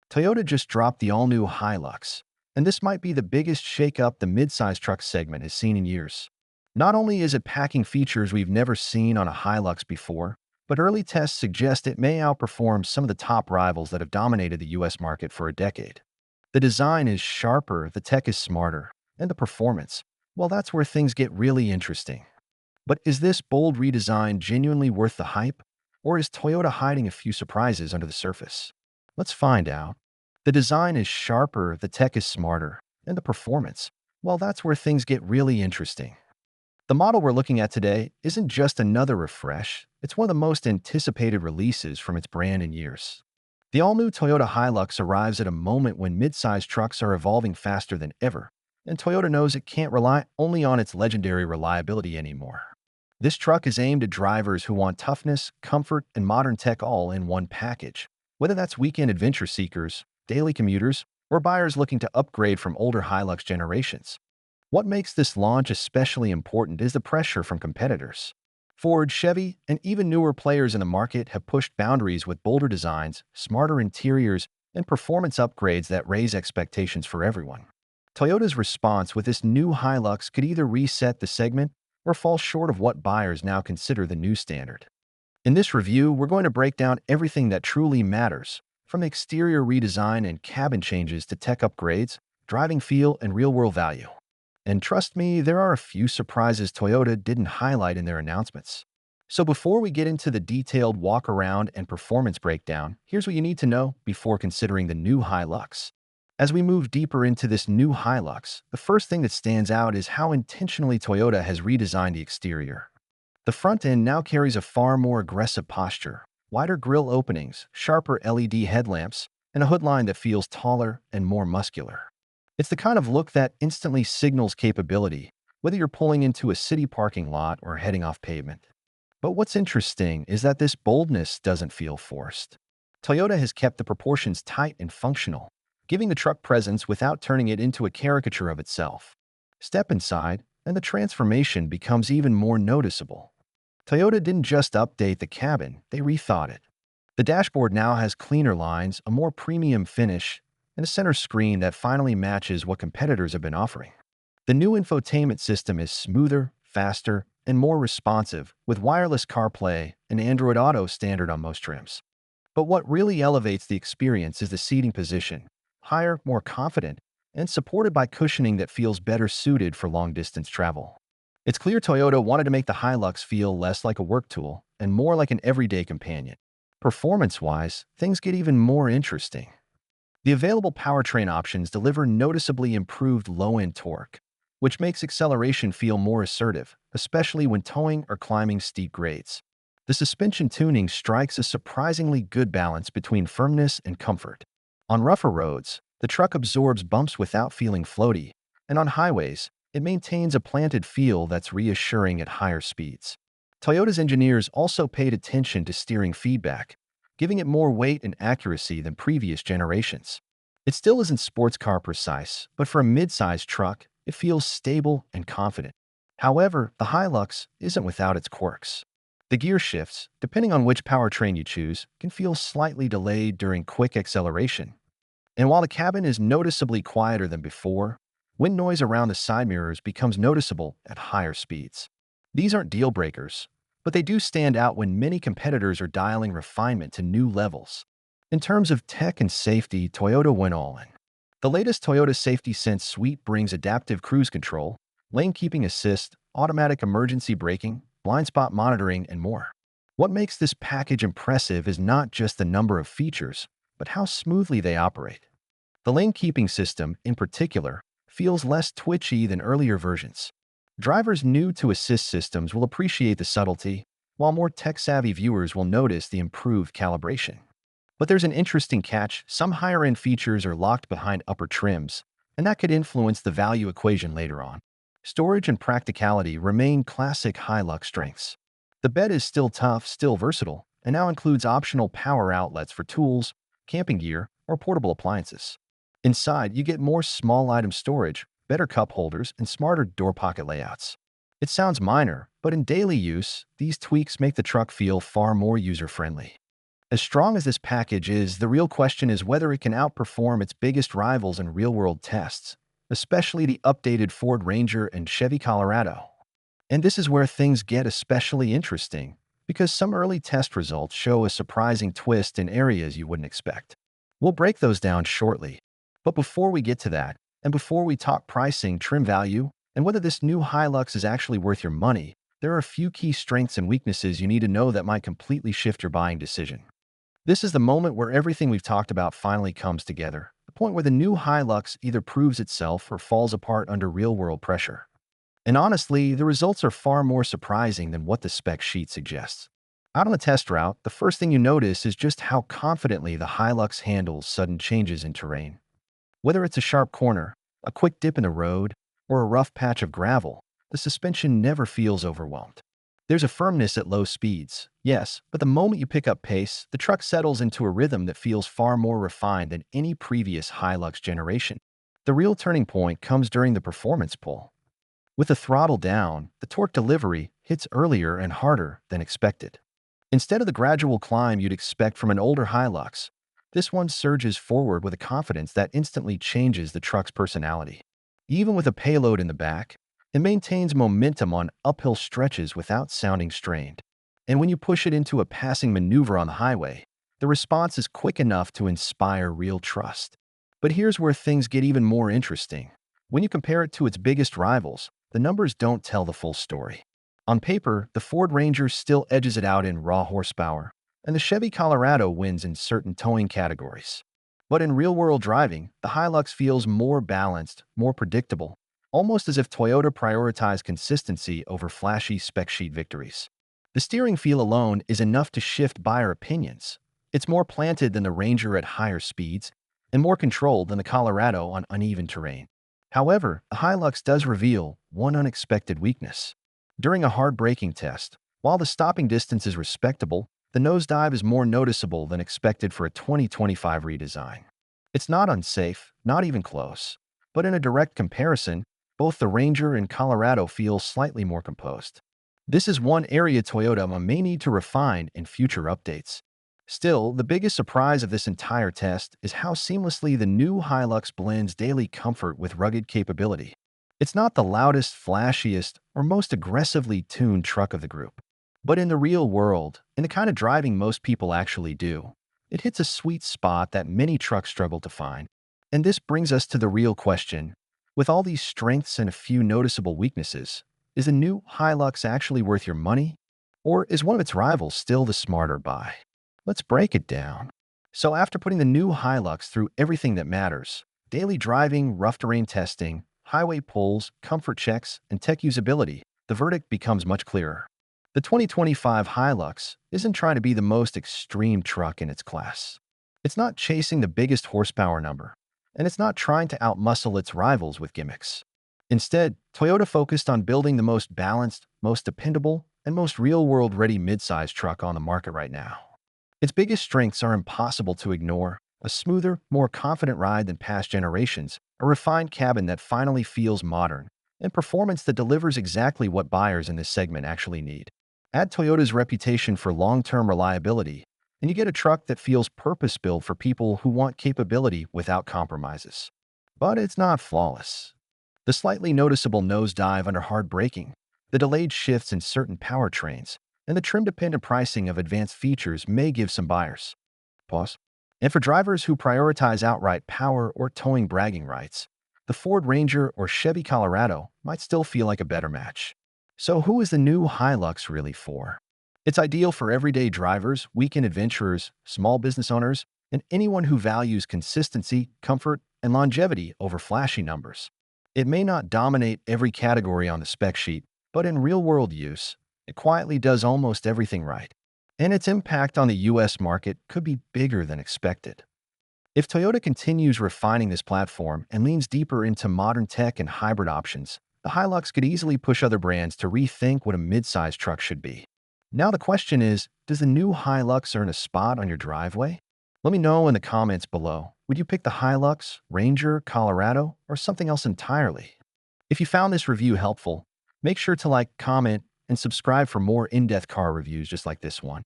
Toyota just dropped the all-new HiLux, and this might be the biggest shakeup the midsize truck segment has seen in years. Not only is it packing features we've never seen on a HiLux before, but early tests suggest it may outperform some of the top rivals that have dominated the US market for a decade. The design is sharper, the tech is smarter, and the performance, well, that's where things get really interesting. But is this bold redesign genuinely worth the hype? Or is Toyota hiding a few surprises under the surface? Let's find out. The design is sharper, the tech is smarter, and the performance, well, that's where things get really interesting. The model we're looking at today isn't just another refresh, it's one of the most anticipated releases from its brand in years. The all-new Toyota Hilux arrives at a moment when mid-size trucks are evolving faster than ever, and Toyota knows it can't rely only on its legendary reliability anymore. This truck is aimed at drivers who want toughness, comfort, and modern tech all in one package, whether that's weekend adventure seekers, daily commuters, or buyers looking to upgrade from older Hilux generations. What makes this launch especially important is the pressure from competitors. Ford, Chevy, and even newer players in the market have pushed boundaries with bolder designs, smarter interiors, and performance upgrades that raise expectations for everyone. Toyota's response with this new Hilux could either reset the segment or fall short of what buyers now consider the new standard. In this review, we're going to break down everything that truly matters, from exterior redesign and cabin changes to tech upgrades, driving feel, and real-world value. And trust me, there are a few surprises Toyota didn't highlight in their announcements. So before we get into the detailed walk-around and performance breakdown, here's what you need to know before considering the new Hilux. As we move deeper into this new Hilux, the first thing that stands out is how intentionally Toyota has redesigned the exterior. The front end now carries a far more aggressive posture, wider grille openings, sharper LED headlamps, and a hood line that feels taller and more muscular. It's the kind of look that instantly signals capability, whether you're pulling into a city parking lot or heading off pavement. But what's interesting is that this boldness doesn't feel forced. Toyota has kept the proportions tight and functional, giving the truck presence without turning it into a caricature of itself. Step inside, and the transformation becomes even more noticeable. Toyota didn't just update the cabin, they rethought it. The dashboard now has cleaner lines, a more premium finish, and a center screen that finally matches what competitors have been offering. The new infotainment system is smoother, faster, and more responsive, with wireless CarPlay and Android Auto standard on most trims. But what really elevates the experience is the seating position, higher, more confident, and supported by cushioning that feels better suited for long-distance travel. It's clear Toyota wanted to make the Hilux feel less like a work tool and more like an everyday companion. Performance-wise, things get even more interesting. The available powertrain options deliver noticeably improved low-end torque, which makes acceleration feel more assertive, especially when towing or climbing steep grades. The suspension tuning strikes a surprisingly good balance between firmness and comfort. On rougher roads, the truck absorbs bumps without feeling floaty, and on highways, it maintains a planted feel that's reassuring at higher speeds. Toyota's engineers also paid attention to steering feedback, giving it more weight and accuracy than previous generations. It still isn't sports car precise, but for a mid-sized truck, it feels stable and confident. However, the Hilux isn't without its quirks. The gear shifts, depending on which powertrain you choose, can feel slightly delayed during quick acceleration. And while the cabin is noticeably quieter than before, wind noise around the side mirrors becomes noticeable at higher speeds. These aren't deal breakers, but they do stand out when many competitors are dialing refinement to new levels. In terms of tech and safety, Toyota went all in. The latest Toyota Safety Sense suite brings adaptive cruise control, lane keeping assist, automatic emergency braking, blind spot monitoring, and more. What makes this package impressive is not just the number of features, but how smoothly they operate. The lane keeping system, in particular, feels less twitchy than earlier versions. Drivers new to assist systems will appreciate the subtlety, while more tech-savvy viewers will notice the improved calibration. But there's an interesting catch: some higher-end features are locked behind upper trims, and that could influence the value equation later on. Storage and practicality remain classic Hilux strengths. The bed is still tough, still versatile, and now includes optional power outlets for tools, camping gear, or portable appliances. Inside, you get more small item storage, better cup holders, and smarter door pocket layouts. It sounds minor, but in daily use, these tweaks make the truck feel far more user-friendly. As strong as this package is, the real question is whether it can outperform its biggest rivals in real-world tests, especially the updated Ford Ranger and Chevy Colorado. And this is where things get especially interesting, because some early test results show a surprising twist in areas you wouldn't expect. We'll break those down shortly. But before we get to that, and before we talk pricing, trim value, and whether this new Hilux is actually worth your money, there are a few key strengths and weaknesses you need to know that might completely shift your buying decision. This is the moment where everything we've talked about finally comes together, the point where the new Hilux either proves itself or falls apart under real-world pressure. And honestly, the results are far more surprising than what the spec sheet suggests. Out on the test route, the first thing you notice is just how confidently the Hilux handles sudden changes in terrain. Whether it's a sharp corner, a quick dip in the road, or a rough patch of gravel, the suspension never feels overwhelmed. There's a firmness at low speeds, yes, but the moment you pick up pace, the truck settles into a rhythm that feels far more refined than any previous Hilux generation. The real turning point comes during the performance pull. With the throttle down, the torque delivery hits earlier and harder than expected. Instead of the gradual climb you'd expect from an older Hilux, this one surges forward with a confidence that instantly changes the truck's personality. Even with a payload in the back, it maintains momentum on uphill stretches without sounding strained. And when you push it into a passing maneuver on the highway, the response is quick enough to inspire real trust. But here's where things get even more interesting. When you compare it to its biggest rivals, the numbers don't tell the full story. On paper, the Ford Ranger still edges it out in raw horsepower, and the Chevy Colorado wins in certain towing categories. But in real-world driving, the Hilux feels more balanced, more predictable, almost as if Toyota prioritized consistency over flashy spec sheet victories. The steering feel alone is enough to shift buyer opinions. It's more planted than the Ranger at higher speeds, and more controlled than the Colorado on uneven terrain. However, the Hilux does reveal one unexpected weakness. During a hard braking test, while the stopping distance is respectable, the nosedive is more noticeable than expected for a 2025 redesign. It's not unsafe, not even close, but in a direct comparison, both the Ranger and Colorado feel slightly more composed. This is one area Toyota may need to refine in future updates. Still, the biggest surprise of this entire test is how seamlessly the new Hilux blends daily comfort with rugged capability. It's not the loudest, flashiest, or most aggressively tuned truck of the group. But in the real world, in the kind of driving most people actually do, it hits a sweet spot that many trucks struggle to find. And this brings us to the real question. With all these strengths and a few noticeable weaknesses, is the new Hilux actually worth your money? Or is one of its rivals still the smarter buy? Let's break it down. So after putting the new Hilux through everything that matters, daily driving, rough terrain testing, highway pulls, comfort checks, and tech usability, the verdict becomes much clearer. The 2025 Hilux isn't trying to be the most extreme truck in its class. It's not chasing the biggest horsepower number, and it's not trying to outmuscle its rivals with gimmicks. Instead, Toyota focused on building the most balanced, most dependable, and most real-world ready midsize truck on the market right now. Its biggest strengths are impossible to ignore: a smoother, more confident ride than past generations, a refined cabin that finally feels modern, and performance that delivers exactly what buyers in this segment actually need. Add Toyota's reputation for long-term reliability, and you get a truck that feels purpose-built for people who want capability without compromises. But it's not flawless. The slightly noticeable nosedive under hard braking, the delayed shifts in certain powertrains, and the trim-dependent pricing of advanced features may give some buyers pause. And for drivers who prioritize outright power or towing bragging rights, the Ford Ranger or Chevy Colorado might still feel like a better match. So who is the new Hilux really for? It's ideal for everyday drivers, weekend adventurers, small business owners, and anyone who values consistency, comfort, and longevity over flashy numbers. It may not dominate every category on the spec sheet, but in real-world use, it quietly does almost everything right. And its impact on the US market could be bigger than expected. If Toyota continues refining this platform and leans deeper into modern tech and hybrid options, the Hilux could easily push other brands to rethink what a midsize truck should be. Now the question is, does the new Hilux earn a spot on your driveway? Let me know in the comments below. Would you pick the Hilux, Ranger, Colorado, or something else entirely? If you found this review helpful, make sure to like, comment, and subscribe for more in-depth car reviews just like this one.